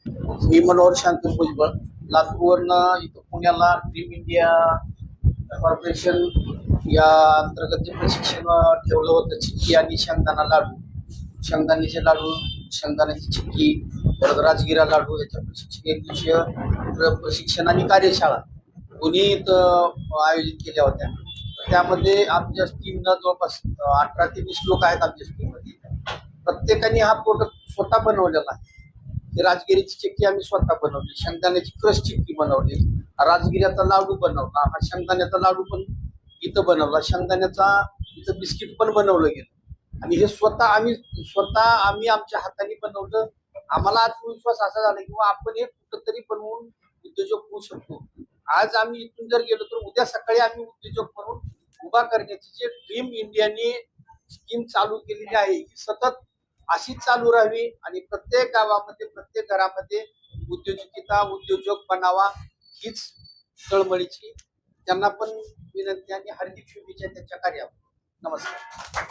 मी मनोहर शांती भुजबळ, लातूरवरनं इथं पुण्याला dream India corporation या अंतर्गत जे प्रशिक्षण ठेवलं होतं, चिक्की आणि शेंगदाणा लाडू, शेंगदाण्याचे लाडू, शेंगदाण्याची चिक्की, परत राजगिरा लाडू याच्या प्रशिक्षण, एक दिवसीय प्रशिक्षण आणि कार्यशाळा दोन्ही इथं आयोजित केल्या होत्या. त्यामध्ये आमच्या टीमनं जवळपास 18 ते 20 लोक आहेत आमच्या टीममध्ये. प्रत्येकाने हा प्रोडक्ट स्वतः बनवलेला आहे. ही राजगिरीची चिक्की आम्ही स्वतः बनवली, शेंगदाण्याची क्रश चिक्की बनवली, राजगिऱ्याचा लाडू बनवला, हा शेंगदाण्याचा लाडू पण इथं बनवला, शेंगदाण्याचा इथं बिस्किट पण बनवलं गेलं. आणि हे स्वतः आम्ही आमच्या हाताने बनवलं. आम्हाला आत्मविश्वास असा झाला की आपण हे कुठंतरी बनवून उद्योजक होऊ शकतो. आज आम्ही इथून जर गेलो तर उद्या सकाळी आम्ही उद्योजक म्हणून उभा करण्याची जे ड्रीम इंडियाने स्कीम चालू केलेली आहे ही सतत अशीच चालू राहावी आणि प्रत्येक गावामध्ये प्रत्येक घरामध्ये उद्योजक बनावा हीच तळमळीची त्यांना पण विनंती आणि हार्दिक शुभेच्छा त्यांच्या कार्यावर. नमस्कार.